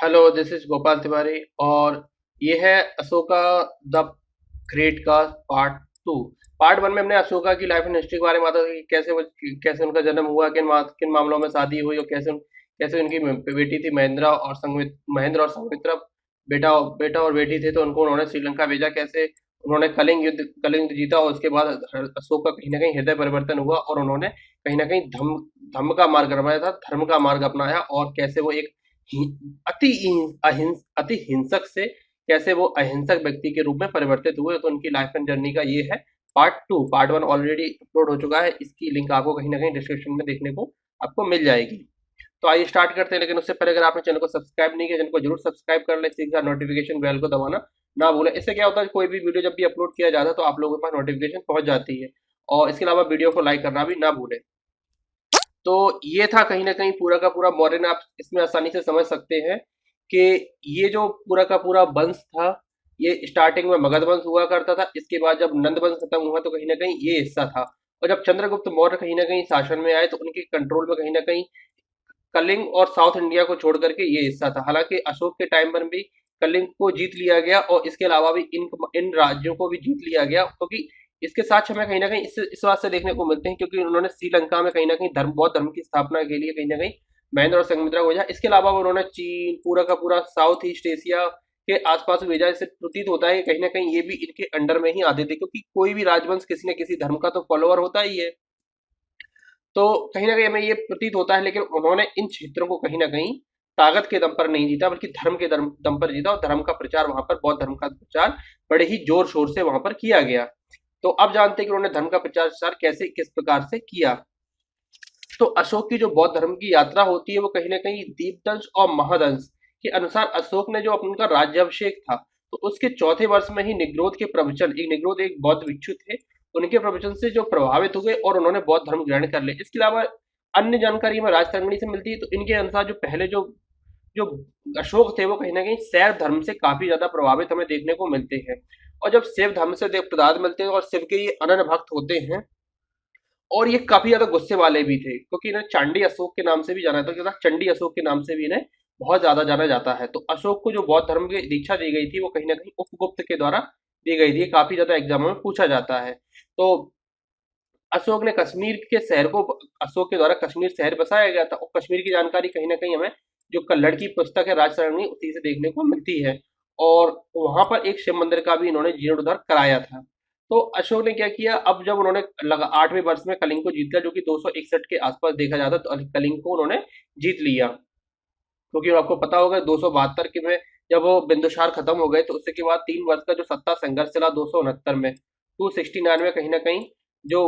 Hello, this is Gopal Tiwari और ये है अशोका द ग्रेट का पार्ट 2। पार्ट 1 में हमने अशोका की लाइफ एंड हिस्ट्री के बारे में बात की, कैसे उनका जन्म हुआ, किन मामलों में शादी हुई और कैसे उनकी बेटी थी महेंद्र और संघमित्रा। बेटा बेटा और बेटी थे तो उनको उन्होंने श्रीलंका भेजा, कैसे उन्होंने कलिंग युद्ध जीता और उसके बाद अशोक का कहीं ना कहीं हृदय परिवर्तन हुआ और उन्होंने कहीं ना कहीं धम्म धम्म का मार्ग अपनाया था, धर्म का मार्ग अपनाया और कैसे वो एक अति हिंसक से कैसे वो अहिंसक व्यक्ति के रूप में परिवर्तित हुए। तो उनकी लाइफ एंड जर्नी का ये है पार्ट 2। पार्ट 1 ऑलरेडी अपलोड हो चुका है, इसकी लिंक आपको कहीं ना कहीं डिस्क्रिप्शन में देखने को आपको मिल जाएगी। तो आइए स्टार्ट करते हैं, लेकिन उससे पहले अगर आपने चैनल को सब्सक्राइब नहीं किया, चैनल को जरूर सब्सक्राइब कर ले, इसी के साथ नोटिफिकेशन बेल को दबाना ना भूलें। इससे क्या होता है, कोई भी वीडियो जब भी अपलोड किया जाता है तो आप लोगों के पास नोटिफिकेशन पहुंच जाती है। और इसके अलावा वीडियो को लाइक करना भी ना भूलें। तो ये था कहीं ना कहीं पूरा का पूरा मौर्यन। आप इसमें आसानी से समझ सकते हैं कि ये जो पूरा का पूरा वंश था, ये स्टार्टिंग में मगध वंश हुआ करता था। इसके बाद जब नंद वंश खत्म हुआ तो कहीं ना कहीं ये हिस्सा था। और जब चंद्रगुप्त मौर्य कहीं ना कहीं शासन में आए तो उनके कंट्रोल में कहीं ना कहीं कलिंग और साउथ इंडिया को छोड़ करके ये हिस्सा था। हालांकि अशोक के टाइम पर भी कलिंग को जीत लिया गया और इसके अलावा भी इन इन राज्यों को भी जीत लिया गया, क्योंकि इसके साथ हमें कहीं ना कहीं इस बात से देखने को मिलते हैं क्योंकि उन्होंने श्रीलंका में कहीं ना कहीं बौद्ध धर्म की स्थापना के लिए कहीं ना कहीं महेंद्र और संघमित्रा को भेजा। इसके अलावा उन्होंने चीन पूरा का पूरा साउथ ईस्ट एशिया के आसपास भेजा। इससे प्रतीत होता है कि कहीं ना कहीं ये भी इनके अंडर में ही आते थे, क्योंकि कोई भी राजवंश किसी न किसी धर्म का तो फॉलोअर होता ही है। तो कहीं ना कहीं हमें ये प्रतीत होता है, लेकिन उन्होंने इन क्षेत्रों को कहीं ना कहीं ताकत के दम पर नहीं जीता, बल्कि धर्म के दम पर जीता और धर्म का प्रचार वहां पर, बौद्ध धर्म का प्रचार बड़े ही जोर शोर से वहां पर किया गया। तो अब जानते हैं कि उन्होंने धर्म का प्रचार कैसे किस प्रकार से किया। तो अशोक की जो बौद्ध धर्म की यात्रा होती है वो कहीं ना कहीं दीपदंश और महदंश के अनुसार अशोक ने जो अपना राज्याभिषेक था तो उसके चौथे वर्ष में ही निग्रोध एक बौद्ध भिक्षु थे, उनके प्रवचन से जो प्रभावित हुए और उन्होंने बौद्ध धर्म ग्रहण कर लिया। इसके अलावा अन्य जानकारी में राजतरंगिणी से मिलती है, तो इनके अनुसार जो पहले जो जो अशोक थे वो कहीं ना कहीं शैव धर्म से काफी ज्यादा प्रभावित हमें देखने को मिलते हैं। और जब शैव धर्म से पदार्थ मिलते हैं और शिव के ये अनन्य भक्त होते हैं और ये काफी ज्यादा गुस्से वाले भी थे, क्योंकि इन्हें चांडी अशोक के नाम से भी जाना जाता था, चंडी अशोक के नाम से भी इन्हें बहुत ज्यादा जाना जाता है। तो अशोक को जो बौद्ध धर्म की दीक्षा दी गई थी वो कहीं ना कहीं उपगुप्त के द्वारा दी गई थी, काफी ज्यादा एग्जामों में पूछा जाता है। तो अशोक ने कश्मीर के शहर को अशोक के द्वारा कश्मीर शहर बसाया गया था और कश्मीर की जानकारी कहीं ना कहीं हमें जो कल्लड़ की पुस्तक है राजतरंगिणी उसी से देखने को मिलती है। और वहां पर एक शिव मंदिर का भी इन्होंने जीर्णोद्धार कराया था। तो अशोक ने क्या किया, अब जब उन्होंने 8वें वर्ष में कलिंग को जीत लिया, जो कि 261 के आसपास देखा जाता, तो कलिंग को उन्होंने जीत लिया। क्योंकि आपको पता होगा 272 के में जब वो बिंदुसार खत्म हो गए तो उसके बाद 3 वर्ष का जो सत्ता संघर्ष चला 269 में, 269 में कहीं ना कहीं जो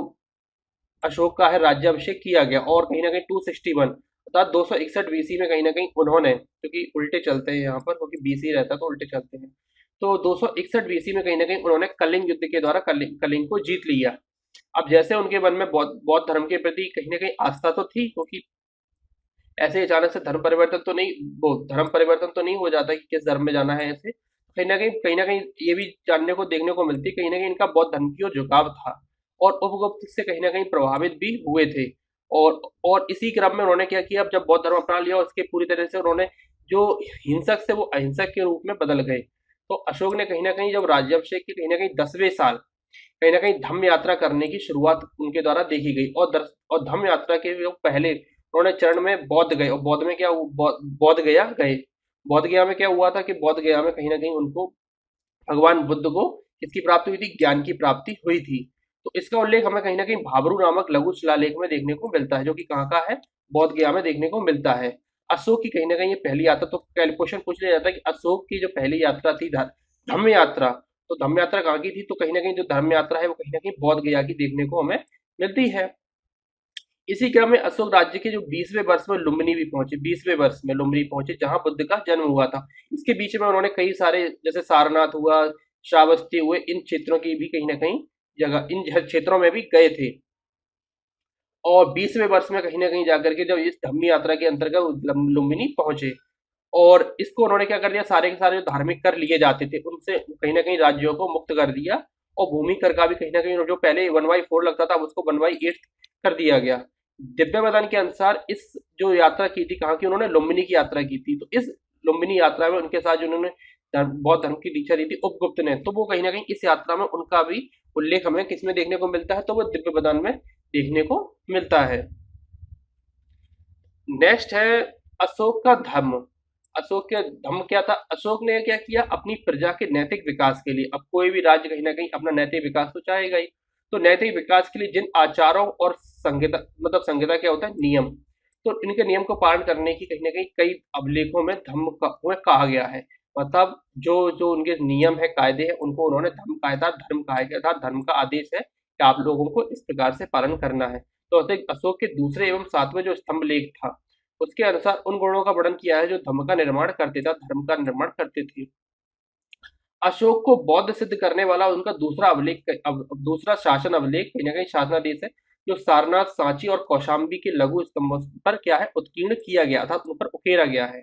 अशोक का है राज्याभिषेक किया गया और कहीं ना कहीं 261 अर्थात 261 बीसी में कहीं ना कहीं उन्होंने, क्योंकि उल्टे चलते हैं यहाँ पर, क्योंकि बीसी रहता है तो उल्टे चलते हैं, तो 261 बीसी में कहीं ना कहीं उन्होंने कलिंग युद्ध के द्वारा कलिंग को जीत लिया। अब जैसे उनके मन में बौद्ध धर्म के प्रति कहीं ना कहीं आस्था तो थी, क्योंकि ऐसे अचानक से धर्म परिवर्तन तो नहीं हो जाता कि किस धर्म में जाना है। ऐसे कहीं ना कहीं ये भी जानने को देखने को मिलती है, कहीं ना कहीं इनका बौद्ध धर्म की ओर झुकाव था और उपगुप्त से कहीं ना कहीं प्रभावित भी हुए थे। और इसी क्रम में उन्होंने क्या किया, अब जब बौद्ध धर्म अपना लिया उसके पूरी तरह से उन्होंने जो हिंसक से वो अहिंसक के रूप में बदल गए। तो अशोक ने कहीं ना कहीं जब राज्याभिषेक के कहीं ना कहीं 10वें साल कहीं ना कहीं धम्म यात्रा करने की शुरुआत उनके द्वारा देखी गई और धम्म यात्रा के जो पहले उन्होंने चरण में बौद्ध गए और बौद्ध में क्या बौद्ध गया गए। बौद्ध गया में क्या हुआ था कि बौद्ध गया में कहीं ना कहीं उनको भगवान बुद्ध को किसकी प्राप्ति हुई थी, ज्ञान की प्राप्ति हुई थी। तो इसका उल्लेख हमें कहीं ना कहीं भाबरू नामक लघु शिलालेख में देखने को मिलता है, जो कि कहाँ का है, बौद्ध गया में देखने को मिलता है। अशोक की कहीं ना कहीं ये पहली यात्रा, तो क्वेश्चन पूछ लिया जाता है कि अशोक की जो पहली यात्रा थी धम्म यात्रा, तो धम्म यात्रा कहाँ की थी, तो कहीं ना कहीं जो धर्म यात्रा है वो कहीं ना कहीं बौद्ध गया की देखने को हमें मिलती है। इसी क्रम में अशोक राज्य के जो 20वें वर्ष में लुम्बिनी भी पहुंचे, 20वें वर्ष में लुम्बिनी पहुंचे जहां बुद्ध का जन्म हुआ था। इसके बीच में उन्होंने कई सारे जैसे सारनाथ हुआ, श्रावस्ती हुए, इन क्षेत्रों की भी कहीं ना कहीं जगह इन क्षेत्रों में भी गए थे। और 20वें वर्ष में कहीं ना कहीं जाकर के जब इस धम्मी यात्रा के अंतर्गत लुम्बिनी पहुंचे और इसको उन्होंने क्या कर दिया, सारे के सारे जो धार्मिक कर लिए जाते थे उनसे कहीं ना कहीं राज्यों को मुक्त कर दिया और भूमि कर का भी कहीं ना कहीं जो पहले 1/4 लगता था उसको 1/8 कर दिया गया। दिव्य बदान के अनुसार इस जो यात्रा की थी कहाँ की, उन्होंने लुम्बिनी की यात्रा की थी। तो इस लुम्बिनी यात्रा में उनके साथ जो उन्होंने बौद्ध धर्म की दीक्षा दी थी उपगुप्त ने, तो वो कहीं ना कहीं इस यात्रा में उनका भी उल्लेख हमें किसमें देखने को मिलता है, तो वो दिव्य बदान में देखने को मिलता है। नेक्स्ट है अशोक का धर्म। अशोक का धर्म क्या था? अशोक ने क्या किया अपनी प्रजा के नैतिक विकास के लिए। अब कोई भी राज्य कहीं ना कहीं अपना नैतिक विकास तो चाहेगा ही, तो नैतिक विकास के लिए जिन आचारों और संहिता, मतलब संहिता क्या होता है? नियम। तो इनके नियम को पालन करने की कहीं ना कहीं कई अभिलेखों में धर्म में कहा गया है। मतलब जो जो उनके नियम है, कायदे हैं, उनको उन्होंने धर्म कहा था, धर्म कहा गया था, धर्म का आदेश है कि आप लोगों को इस प्रकार से पालन करना है। तो अशोक के दूसरे एवं सातवें जो स्तंभ लेख था, उसके अनुसार उन गुणों का वर्णन किया है जो धर्म का निर्माण करते थे, धर्म का निर्माण करते थे। अशोक को बौद्ध सिद्ध करने वाला उनका दूसरा अभिलेख, दूसरा शासन अभिलेख कहीं ना कहीं शासनादेश है, जो सारनाथ, सांची और कौशाम्बी के लघु स्तंभों पर क्या है? उत्कीर्ण किया गया था, उन पर उकेरा गया है।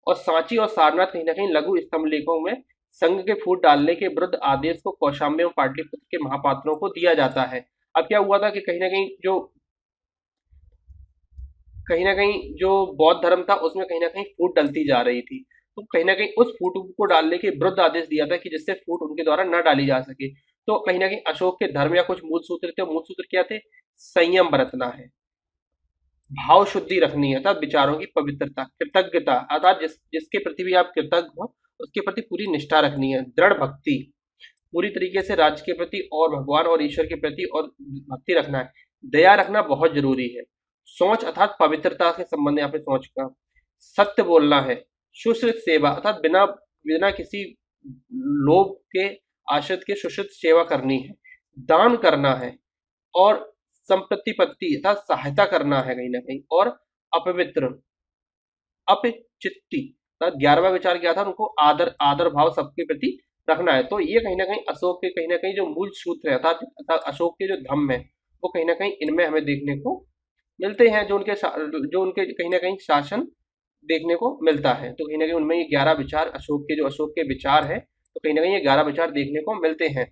और सांची और सारनाथ कहीं ना कहीं लघु स्तंभ लेखों में संघ के फूट डालने के विरुद्ध आदेश को कौशाम्बी और पाटलिपुत्र के महापात्रों को दिया जाता है। अब क्या हुआ था कि कहीं ना कहीं जो बौद्ध धर्म था उसमें कहीं ना कहीं फूट डलती जा रही थी, तो कहीं ना कहीं उस फूट को डालने के विरुद्ध आदेश दिया था कि जिससे फूट उनके द्वारा न डाली जा सके। तो कहीं ना कहीं अशोक के धर्म या कुछ मूल सूत्र थे, मूल सूत्र क्या थे? संयम बरतना है, भाव शुद्धि रखनी है, अर्थात विचारों की पवित्रता, कृतज्ञता, अर्थात जिसके प्रति भी आप कृतज्ञ हो उसके प्रति पूरी निष्ठा रखनी है, दृढ़ भक्ति, पूरी तरीके से राज्य के प्रति और भगवान और ईश्वर के प्रति और भक्ति रखना है, दया रखना बहुत जरूरी है, सोच अर्थात पवित्रता के संबंध यहाँ पे सोच का, सत्य बोलना है, सुश्रुत सेवा अर्थात बिना बिना किसी लोभ के आश्रित के सुश्रुत सेवा करनी है, दान करना है, और संप्रतिपत्ति अर्थात सहायता करना है कहीं ना कहीं, और अपवित्र अपचित्ती अर्थात 11वां विचार क्या था? उनको आदर आदर भाव सबके प्रति रखना है। तो ये कहीं ना कहीं अशोक के कहीं ना कहीं जो मूल सूत्र है, अर्थात अर्थात अशोक के जो धम्म है, वो कहीं ना कहीं इनमें हमें देखने को मिलते हैं, जो उनके कहीं ना कहीं शासन देखने को मिलता है। तो कहीं ना कहीं उनमें ये 11 विचार, अशोक के विचार है, तो कहीं ना कहीं ये 11 विचार देखने को मिलते हैं।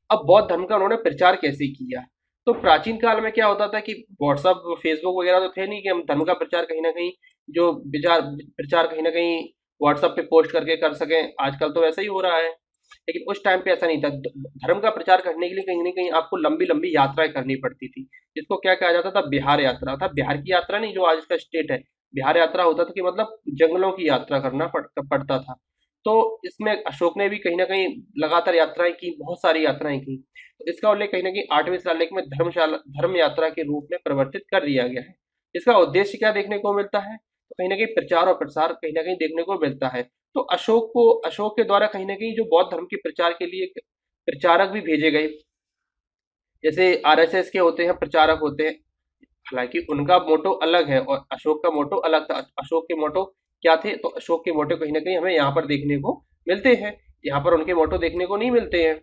अब बौद्ध धर्म का उन्होंने प्रचार कैसे किया? तो प्राचीन काल में क्या होता था कि व्हाट्सअप, फेसबुक वगैरह तो थे नहीं कि हम धर्म का प्रचार कहीं ना कहीं जो विचार प्रचार कहीं ना कहीं व्हाट्सएप पे पोस्ट करके कर सकें। आजकल तो वैसा ही हो रहा है, लेकिन उस टाइम पे ऐसा नहीं था। धर्म का प्रचार करने के लिए कहीं ना कहीं आपको लंबी लंबी यात्राएं करनी पड़ती थी, जिसको क्या कहा जाता था? बिहार यात्रा था। बिहार की यात्रा नहीं, जो आज का स्टेट है, बिहार यात्रा होता था कि मतलब जंगलों की यात्रा करना पड़ता था। तो इसमें अशोक ने भी कहीं ना कहीं लगातार यात्राएं की, बहुत सारी यात्राएं की। तो इसका उल्लेख कहीं ना कहीं 8वें शिलालेख में धर्म यात्रा के रूप में परिवर्तित कर दिया गया है। इसका उद्देश्य क्या देखने को मिलता है? तो कहीं ना कहीं प्रचार और प्रसार कहीं ना कहीं देखने को मिलता है। तो अशोक के द्वारा कहीं ना कहीं जो बौद्ध धर्म के प्रचार के लिए प्रचारक भी भेजे गए, जैसे आरएसएस के होते हैं प्रचारक होते हैं, हालांकि उनका मोटो अलग है और अशोक का मोटो अलग था। अशोक के मोटो क्या थे? तो अशोक के मोटो कहीं ना कहीं हमें यहाँ पर देखने को मिलते हैं, यहाँ पर उनके मोटो देखने को नहीं मिलते हैं।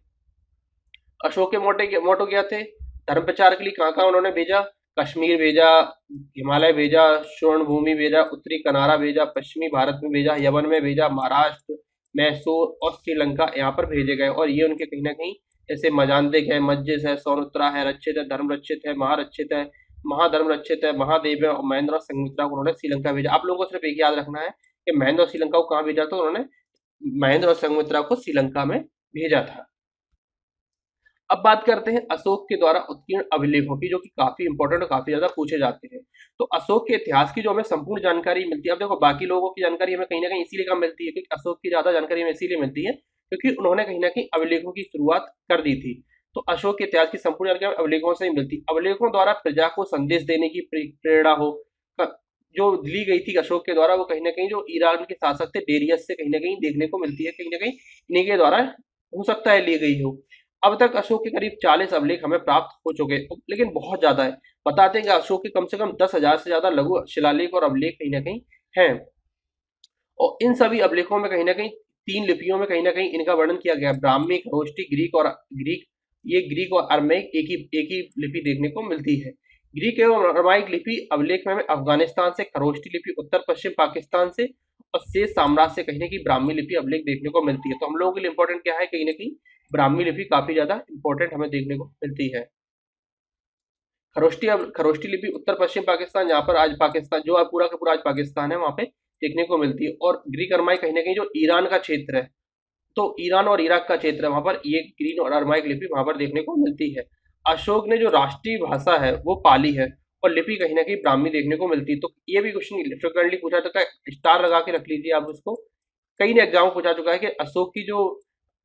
अशोक के मोटो क्या थे? धर्म प्रचार के लिए कहाँ कहाँ उन्होंने भेजा? कश्मीर भेजा, हिमालय भेजा, स्वर्ण भूमि भेजा, उत्तरी कनारा भेजा, पश्चिमी भारत में भेजा, यमन में भेजा, महाराष्ट्र, मैसूर और श्रीलंका यहाँ पर भेजे गए। और ये उनके कहीं ना कहीं जैसे मजांतिक है, मज्जिस है, सौरुत्रा है, रक्षित है, धर्म रक्षित है, महारक्षित है, महाधर्म रक्षित है, महादेव है, और महेंद्र और संघमित्रा को उन्होंने श्रीलंका भेजा। आप लोगों को सिर्फ एक याद रखना है कि महेंद्र और श्रीलंका को कहाँ भेजा था? उन्होंने महेंद्र और संघमित्रा को श्रीलंका में भेजा था। अब बात करते हैं अशोक के द्वारा उत्कीर्ण अभिलेखों की, जो कि काफी इंपॉर्टेंट और काफी ज्यादा पूछे जाते हैं। तो अशोक के इतिहास की जो हमें संपूर्ण जानकारी मिलती है, अब देखो बाकी लोगों की जानकारी हमें कहीं ना कहीं इसीलिए कम मिलती है, क्योंकि अशोक की ज्यादा जानकारी हमें इसीलिए मिलती है क्योंकि उन्होंने कहीं ना कहीं अभिलेखों की शुरुआत कर दी थी। तो अशोक के इतिहास की संपूर्ण जानकारी अभिलेखों से ही मिलती। अभिलेखों द्वारा प्रजा को संदेश देने की प्रेरणा हो जो ली गई थी अशोक के द्वारा, वो कहीं ना कहीं जो ईरान के शासक थे डेरियस से कहीं ना कहीं देखने को मिलती है, कहीं ना कहीं इन्हीं के द्वारा हो सकता है ली गई हो। अब तक अशोक के करीब 40 अभिलेख हमें प्राप्त हो चुके हैं, लेकिन बहुत ज्यादा है। बताते हैं कि अशोक के कम से कम 10,000 से ज्यादा लघु शिलालेख और अभिलेख कहीं ना कहीं हैं। और इन सभी अभिलेखों में कहीं ना कहीं 3 लिपियों में कहीं ना कहीं इनका वर्णन किया गया है, ब्राह्मी, खरोष्टी, ग्रीक। ये ग्रीक और अरमैक एक ही लिपि देखने को मिलती है। ग्रीक एवं अरमाइक लिपि अभिलेख में हमें अफगानिस्तान से, खरोष्टी लिपि उत्तर पश्चिम पाकिस्तान से, और शेष साम्राज्य से कहीं ना कहीं ब्राह्मी लिपि अभिलेख देखने को मिलती है। तो हम लोगों के लिए इंपॉर्टेंट क्या है? कहीं ना कहीं ब्राह्मी लिपि काफी ज्यादा इंपॉर्टेंट हमें देखने को मिलती है। खरोष्टी लिपि उत्तर पश्चिम पाकिस्तान, जहाँ पर आज पाकिस्तान, जो पूरा का पूरा आज पाकिस्तान है, वहाँ पे देखने को मिलती है। और ग्रीक अरमाइक कहीं ना कहीं जो ईरान का क्षेत्र है, तो ईरान और इराक का क्षेत्र है, वहां पर ये ग्रीक और अरमाइक लिपि वहां पर देखने को मिलती है। अशोक ने जो राष्ट्रीय भाषा है वो पाली है, और लिपि कहीं ना कहीं ब्राह्मी देखने को मिलती है। तो ये भी क्वेश्चन फ्रिक्वेंटली पूछा जाता है, स्टार लगा के रख लीजिए आप उसको। कई ने एग्जाम पूछा चुका है कि अशोक की जो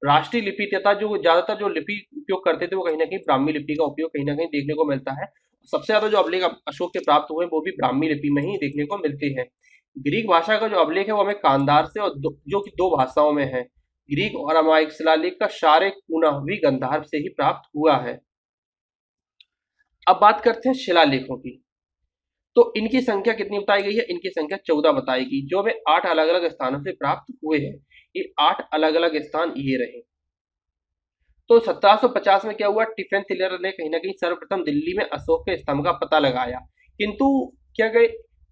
राष्ट्रीय लिपि तथा जो ज्यादातर जो लिपि उपयोग करते थे वो कहीं ना कहीं ब्राह्मी लिपि का उपयोग कहीं ना कहीं देखने को मिलता है। सबसे ज्यादा जो अभिलेख अशोक के प्राप्त हुए वो भी ब्राह्मी लिपि में ही देखने को मिलते हैं। ग्रीक भाषा का जो अभिलेख है वो हमें कांधार से, और जो कि दो भाषाओं में है। ग्रीक और अरामाइक शिलालेख का शारे कूना भी गंधार से ही प्राप्त हुआ है। अब बात करते हैं शिलालेखों की। तो इनकी संख्या कितनी बताई गई है? इनकी संख्या 14 बताई गई, जो हमें 8 अलग अलग स्थानों से प्राप्त हुए हैं। ये 8 अलग अलग स्थान ये रहे। तो 1750 में क्या हुआ? टिफेन थिलर ने कहीं ना कहीं सर्वप्रथम दिल्ली में अशोक के स्तंभ का पता लगाया, किंतु क्या गए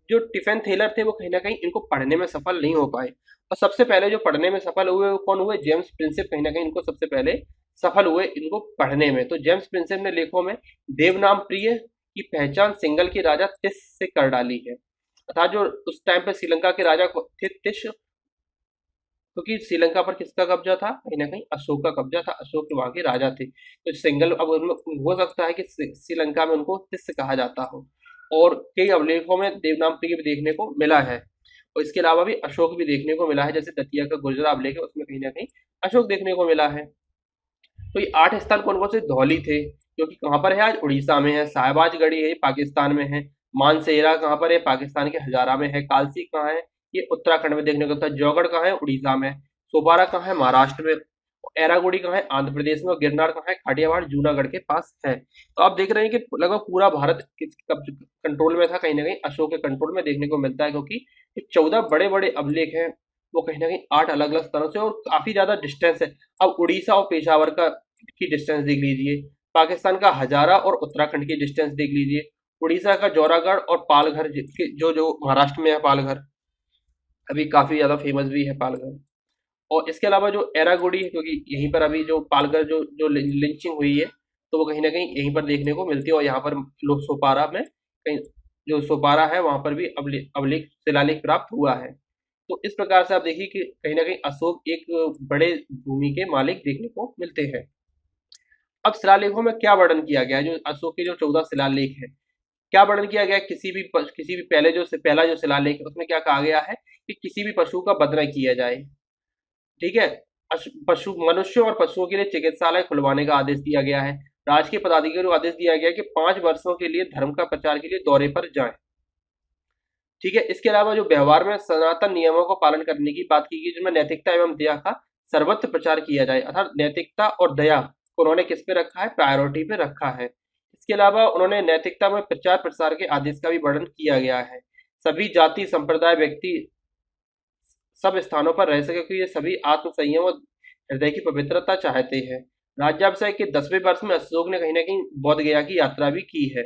जो टिफेन थिलर थे वो कहीं ना कहीं इनको पढ़ने में सफल नहीं हो पाए। और सबसे पहले जो पढ़ने में सफल हुए वो कौन हुए? जेम्स प्रिंसेप कहीं ना कहीं इनको सबसे पहले सफल हुए इनको पढ़ने में। तो जेम्स प्रिंसेप ने लेखों में देवनाम प्रिय की पहचान सिंगल के राजा तिस से कर डाली है। अर्थात जो उस टाइम पे श्रीलंका के राजा थे तिश, क्योंकि श्रीलंका पर किसका कब्जा था? कहीं ना कहीं अशोक का कब्जा था, अशोक के वहां के राजा थे। तो सिंगल, अब उनमें हो सकता है कि श्रीलंका में उनको तिस कहा जाता हो। और कई अभिलेखों में देवनाम प्रिय भी देखने को मिला है, और इसके अलावा भी अशोक भी देखने को मिला है। जैसे दतिया का गुर्जर अभिलेख है उसमें कहीं ना कहीं अशोक देखने को मिला है। तो ये 8 स्थान कौन कौन से? धौली थे, जो कि कहाँ पर है? आज उड़ीसा में है। साहिबाजगढ़ी है, पाकिस्तान में है। मानसेरा कहाँ पर है? पाकिस्तान के हजारा में है। कालसी कहाँ है? ये उत्तराखंड में देखने को मिलता है। जौगढ़ कहाँ है? उड़ीसा में। सोपारा कहाँ है? महाराष्ट्र में। एरागुड़ी कहाँ है? आंध्र प्रदेश में। और गिरनार कहाँ है? काठियावाड़ जूनागढ़ के पास है। तो आप देख रहे हैं कि लगभग पूरा भारत किसके कंट्रोल में था? कहीं ना कहीं अशोक के कंट्रोल में देखने को मिलता है, क्योंकि ये 14 बड़े बड़े अभिलेख हैं, वो कहीं ना कहीं 8 अलग अलग स्थानों से, और काफी ज्यादा डिस्टेंस है। अब उड़ीसा और पेशावर का की डिस्टेंस देख लीजिए, पाकिस्तान का हजारा और उत्तराखंड की डिस्टेंस देख लीजिए, उड़ीसा का जौरागढ़ और पालघर, जो जो महाराष्ट्र में है पालघर, अभी काफी ज्यादा फेमस भी है पालघर। और इसके अलावा जो एरागुड़ी है, क्योंकि यहीं पर अभी जो पालघर जो जो लिंचिंग हुई है, तो वो कहीं ना कहीं यहीं पर देखने को मिलती है। और यहाँ पर लोग सोपारा में कहीं, जो सोपारा है वहां पर भी अभिलेख शिलालेख प्राप्त हुआ है। तो इस प्रकार से आप देखिए कि कहीं ना कहीं अशोक एक बड़े भूमि के मालिक देखने को मिलते हैं। अब शिलालेखों में क्या वर्णन किया गया है? जो अशोक के जो 14 शिलालेख है, क्या वर्णन किया गया है? किसी भी पहला जो शिलालेख है उसमें क्या कहा गया है कि किसी भी पशु का वध न किया जाए। ठीक है। पशु, मनुष्यों और पशुओं के लिए चिकित्सालय खुलवाने का आदेश दिया गया है। राजकीय पदाधिकारियों को आदेश दिया गया है कि 5 वर्षों के लिए धर्म का प्रचार के लिए दौरे पर जाएं। ठीक है। इसके अलावा जो व्यवहार में सनातन नियमों को पालन करने की बात की गई, जिनमें नैतिकता एवं दया का सर्वत्र प्रचार किया जाए। अर्थात नैतिकता और दया को उन्होंने किस पे रखा है? प्रायोरिटी पे रखा है। इसके अलावा उन्होंने नैतिकता में प्रचार प्रसार के आदेश का भी वर्णन किया गया है। सभी जाति संप्रदाय व्यक्ति सब स्थानों पर रह सके, क्योंकि ये सभी आत्म संयम और हृदय की पवित्रता चाहते हैं। राज्याभिषेक के 10वें वर्ष में अशोक ने कहीं ना कहीं बौद्ध गया की यात्रा भी की है,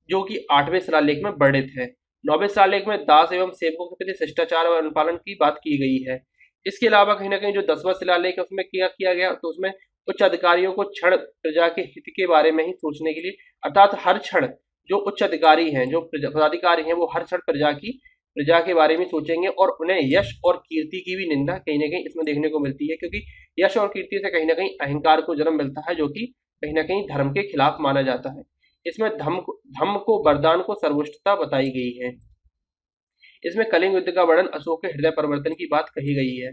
जो कि 8वें शिलालेख में वर्णित है। 9वें शिलालेख में दास एवं सेवकों के प्रति शिष्टाचार और अनुपालन की बात की गई है। इसके अलावा कहीं ना कहीं जो 10वां शिलालेख है उसमें क्या किया गया? तो उसमें उच्च अधिकारियों को क्षण प्रजा के हित के बारे में ही सोचने के लिए, अर्थात हर क्षण जो उच्च अधिकारी हैं, जो पदाधिकारी हैं, वो हर क्षण प्रजा के बारे में सोचेंगे, और उन्हें यश और कीर्ति की भी निंदा कहीं ना कहीं इसमें देखने को मिलती है, क्योंकि यश और कीर्ति से कहीं ना कहीं अहंकार को जन्म मिलता है, जो कि कहीं ना कहीं धर्म के खिलाफ माना जाता है। इसमें धम्म को वरदान को सर्वोच्चता बताई गई है। इसमें कलिंग युद्ध का वर्णन, अशोक के हृदय परिवर्तन की बात कही गई है।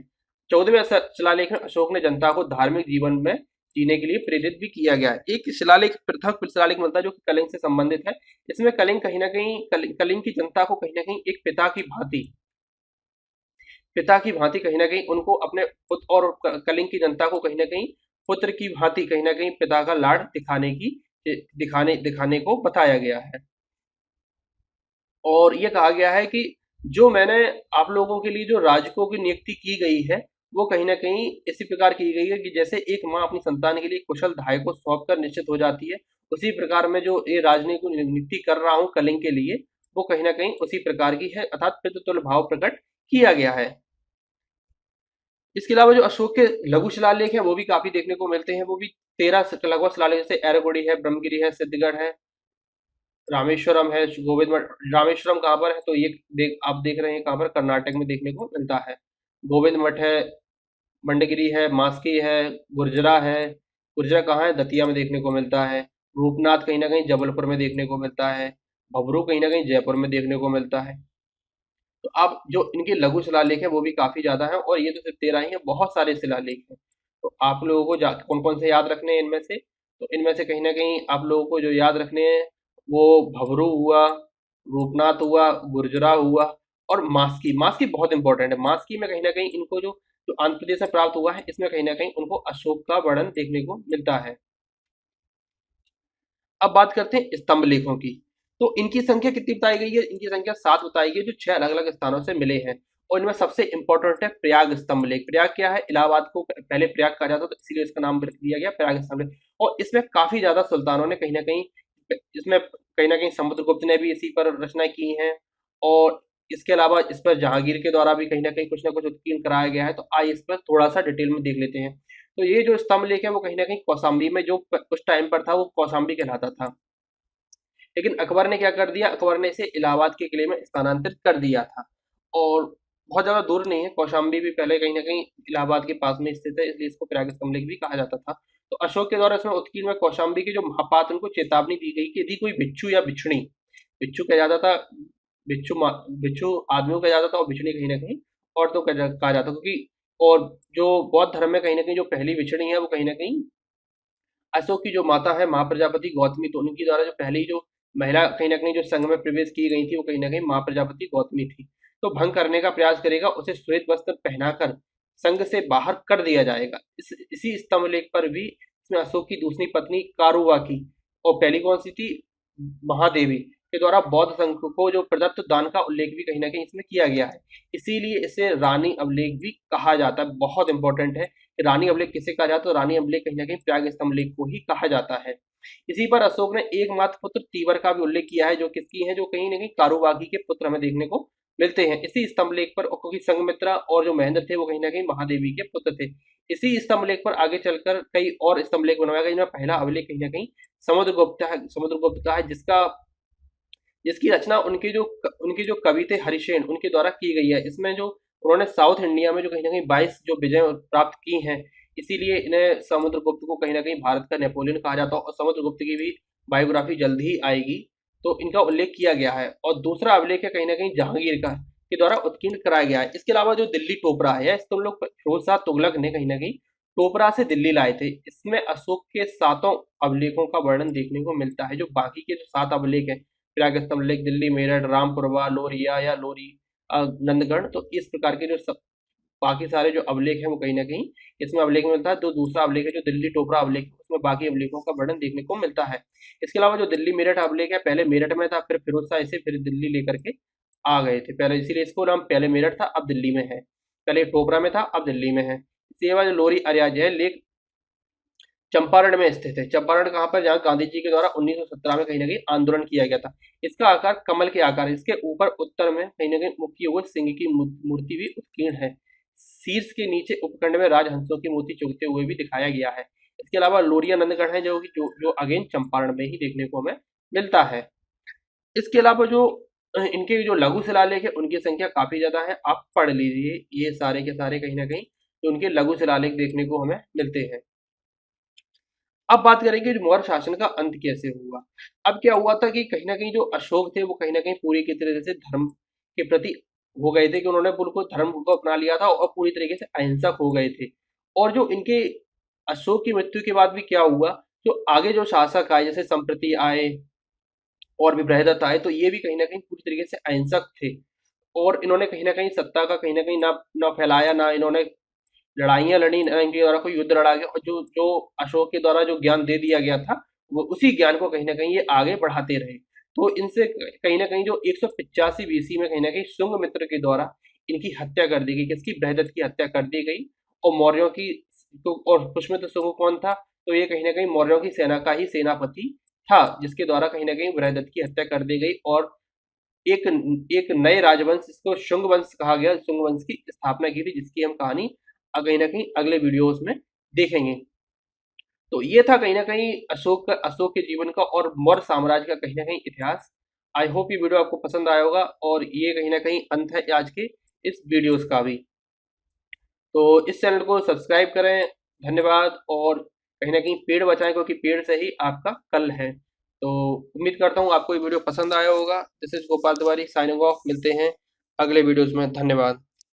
14वें शिलालेख में अशोक ने जनता को धार्मिक जीवन में जीने के लिए प्रेरित भी किया गया है। एक शिलालेख, पृथक शिलालेख मिलता है जो कि कलिंग से संबंधित है। इसमें कलिंग कहीं ना कहीं कलिंग की जनता को कहीं ना कहीं एक पिता की भांति कहीं ना कहीं उनको अपने पुत्र, और कलिंग की जनता को कहीं ना कहीं पुत्र की भांति कहीं ना कहीं पिता का लाड दिखाने को बताया गया है। और ये कहा गया है कि जो मैंने आप लोगों के लिए जो राजकों की नियुक्ति की गई है, वो कहीं ना कहीं इसी प्रकार की गई है कि जैसे एक माँ अपनी संतान के लिए कुशल धाय को सौंप कर निश्चित हो जाती है, उसी प्रकार में जो ये राजनयिक को नियुक्ति कर रहा हूँ कलिंग के लिए, वो कहीं ना कहीं उसी प्रकार की है, अर्थात पितृतुल्य भाव प्रकट किया गया है। इसके अलावा जो अशोक के लघु शिलालेख है वो भी काफी देखने को मिलते हैं। वो भी 13 लगभग शिलालेख, जैसे एरगोड़ी है, ब्रह्मगिरी है, सिद्धगढ़ है, रामेश्वरम है, गोविंद मठ। रामेश्वरम कहाँ पर है? तो ये आप देख रहे हैं कहाँ पर, कर्नाटक में देखने को मिलता है। गोविंद मठ है, मंडगिरी है, मास्की है, गुर्जरा है। गुर्जरा कहाँ है? दतिया में देखने को मिलता है। रूपनाथ कहीं ना कहीं जबलपुर में देखने को मिलता है। भबरू कहीं ना कहीं जयपुर में देखने को मिलता है। तो अब जो इनके लघु शिलालेख है वो भी काफी ज्यादा है, और ये तो सिर्फ 13 ही है, बहुत सारे शिलालेख हैं। तो आप लोगों को कौन कौन से याद रखने हैं इनमें से? तो इनमें से कहीं ना कहीं आप लोगों को जो याद रखने हैं वो भवरू हुआ, रूपनाथ हुआ, गुर्जरा हुआ, और मास्की। मास्की बहुत इंपॉर्टेंट है। मास्की में कहीं ना कहीं इनको जो आंध्र प्रदेश में प्राप्त हुआ है, इसमें कहीं ना कहीं उनको अशोक का वर्णन देखने को मिलता है। अब बात करते हैं स्तंभ लेखों की। तो इनकी संख्या कितनी बताई गई है? इनकी संख्या 7 बताई गई है, जो 6 अलग अलग स्थानों से मिले हैं। और इनमें सबसे इंपॉर्टेंट है प्रयाग स्तंभ लेख। प्रयाग क्या है? इलाहाबाद को पहले प्रयाग कहा जाता था, तो इसीलिए इसका नाम रख दिया गया प्रयाग स्तंभ लेख। और इसमें काफी ज्यादा सुल्तानों ने कहीं ना कहीं, इसमें कहीं ना कहीं समुद्रगुप्त ने भी इसी पर रचना की है। और इसके अलावा इस पर जहांगीर के द्वारा भी कहीं ना कुछ उत्कीर्ण कराया गया है। तो आइए इस पर थोड़ा सा डिटेल में देख लेते हैं। तो ये जो स्तंभ लेख है वो कहीं ना कहीं कौशाम्बी में, जो उस टाइम पर था वो कौशाम्बी कहलाता था। लेकिन अकबर ने क्या कर दिया? अकबर ने इसे इलाहाबाद के किले में स्थानांतरित कर दिया था। और बहुत ज़्यादा दूर नहीं है, कौशाम्बी भी पहले कहीं ना कहीं इलाहाबाद के पास में स्थित है, इसलिए इसको प्रयाग स्तंभ लेख भी कहा जाता था। तो अशोक के द्वारा इसमें उत्कीर्ण में कौशाम्बी के जो महापात्र, उनको चेतावनी दी गई कि यदि कोई बिच्छू या बिछड़ी, बिच्छू कहा जाता था, बिच्छू आदमियों को कहा जाता था, और बिछड़ी कहीं ना कहीं औरतों को कहा जाता था, क्योंकि और जो बौद्ध धर्म में कहीं ना कहीं जो पहली बिछड़ी है वो कहीं ना कहीं अशोक की जो माता है महाप्रजापति गौतमी, तो उनकी द्वारा जो पहली जो महिला कहीं न कहीं जो संघ में प्रवेश की गई थी, वो कहीं न कहीं महाप्रजापति गौतमी थी। तो भंग करने का प्रयास करेगा, उसे श्वेत वस्त्र पहनाकर संघ से बाहर कर दिया जाएगा। इसी स्तंभलेख पर भी इसमें अशोक की दूसरी पत्नी कारुवा की, और पहली कौन सी थी? महादेवी के द्वारा बौद्ध संघ को जो प्रदत्त दान का उल्लेख भी कहीं न कहीं इसमें किया गया है। इसीलिए इसे रानी अभिलेख भी कहा जाता है। बहुत इंपॉर्टेंट है कि रानी अभिलेख किसे कहा जाता है? तो रानी अभिलेख कहीं न कहीं प्रयाग स्तंभ लेख को ही कहा जाता है। इसी पर अशोक ने एकमात्र पुत्र तीवर का भी उल्लेख किया है, जो किसकी है? जो कहीं न कहीं कारुबागी के पुत्र हमें देखने को मिलते हैं इसी स्तंभ लेख पर। क्योंकि संघमित्रा और जो महेंद्र थे वो कहीं न कहीं महादेवी के पुत्र थे। इसी स्तंभ लेख पर आगे चलकर कई और स्तंभ लेख बनवाए गए, जिनमें पहला अभिलेख कहीं न कहीं समुद्रगुप्त का है, जिसकी रचना उनके जो कवि थे हरिसेन, उनके द्वारा की गई है। इसमें जो उन्होंने साउथ इंडिया में जो कहीं न कहीं 22 जो विजय प्राप्त की हैं, इसीलिए इन्हें समुद्रगुप्त को कहीं न कहीं भारत का नेपोलियन कहा जाता है, और समुद्रगुप्त की भी बायोग्राफी जल्द ही आएगी, तो इनका उल्लेख किया गया है। और दूसरा अभिलेख है कहीं न कहीं जहांगीर का, के द्वारा उत्कीर्ण कराया गया है। इसके अलावा जो दिल्ली टोपरा है, इस तुम लोग फिरोज शाह तुगलक ने कहीं न कहीं टोपरा से दिल्ली लाए थे। इसमें अशोक के 7 अभिलेखों का वर्णन देखने को मिलता है। जो बाकी के जो 7 अभिलेख हैं, प्रयाग स्तंभ लेख, दिल्ली, मेरठ, रामपुरवा, लोरिया या लोरी, नंदगढ़, तो इस प्रकार के जो सब बाकी सारे जो अभिलेख हैं वो कहीं न कहीं इसमें अभिलेख में मिलता है। जो दूसरा अभिलेख है जो दिल्ली टोपरा अभिलेख, उसमें बाकी अभिलेखों का वर्णन देखने को मिलता है। इसके अलावा जो दिल्ली मेरठ अभिलेख है, पहले मेरठ में था, फिर फिरोज शाह इसे फिर दिल्ली लेकर के आ गए थे। पहले इसीलिए इसको नाम पहले मेरठ था, अब दिल्ली में है। पहले टोपरा में था, अब दिल्ली में है। इसके बाद जो लोरी अरियाज है लेख चंपारण में स्थित है। चंपारण कहाँ पर? जहाँ गांधी जी के द्वारा 1917 में कहीं ना कहीं आंदोलन किया गया था। इसका आकार कमल के आकार है। इसके ऊपर उत्तर में कहीं ना कहीं मुखी हुए सिंह की मूर्ति भी उत्कीर्ण है। शीर्ष के नीचे उपखंड में राजहंसों की मूर्ति चुगते हुए भी दिखाया गया है। इसके अलावा लोरिया नंदगढ़ है, जो अगेन चंपारण में ही देखने को हमें मिलता है। इसके अलावा जो इनके जो लघु शिलालेख है, उनकी संख्या काफी ज्यादा है। आप पढ़ लीजिए ये सारे के सारे कहीं ना कहीं जो उनके लघु शिलालेख देखने को हमें मिलते हैं। अब बात करेंगे जो मौर्य शासन का अंत कैसे हुआ। अब क्या हुआ था कि कहीं न कहीं जो अशोक थे वो कहीं न कहीं पूरी की तरह से धर्म के प्रति हो गए थे, कि उन्होंने बिल्कुल धर्म को अपना लिया था और पूरी तरीके से अहिंसक हो गए थे। और जो इनके अशोक की मृत्यु के बाद भी क्या हुआ, जो आगे जो शासक आए, जैसे संप्रति आए और भी बृहदत्त आए, तो ये भी कहीं न कहीं पूरी तरीके से अहिंसक थे। और इन्होंने कहीं न कहीं सत्ता का कहीं न कहीं ना फैलाया, ना इन्होंने लड़ाइयाँ लड़ी, ना इनके द्वारा कोई युद्ध लड़ा गया। और जो जो अशोक के द्वारा जो ज्ञान दे दिया गया था, वो उसी ज्ञान को कहीं न कहीं ये आगे बढ़ाते रहे। तो इनसे कहीं न कहीं जो 185 बीसी में कहीं न कहीं शुंगमित्र के द्वारा इनकी हत्या कर दी गई। किसकी? बृहदत्त की हत्या कर दी गई। और मौर्यों की, तो और पुष्यमित्र शुंग कौन था? तो ये कहीं न कहीं मौर्यों की सेना का ही सेनापति था, जिसके द्वारा कहीं न कहीं बृहदत्त की हत्या कर दी गई। और एक एक नए राजवंश, इसको शुंग वंश कहा गया, शुंग वंश की स्थापना की थी, जिसकी हम कहानी कहीं न कहीं अगले वीडियोज़ में देखेंगे। तो ये था कहीं न कहीं अशोक के जीवन का और मौर्य साम्राज्य का कहीं न कहीं इतिहास। आई होप ये वीडियो आपको पसंद आया होगा और ये कहीं न कहीं अंत है आज के इस वीडियोज़ का भी। तो इस चैनल को सब्सक्राइब करें, धन्यवाद और कहीं न कहीं पेड़ बचाएँ क्योंकि पेड़ से ही आपका कल है। तो उम्मीद करता हूँ आपको ये वीडियो पसंद आया होगा। This is Gopal Tiwari signing off, मिलते हैं अगले वीडियोज़ में, धन्यवाद।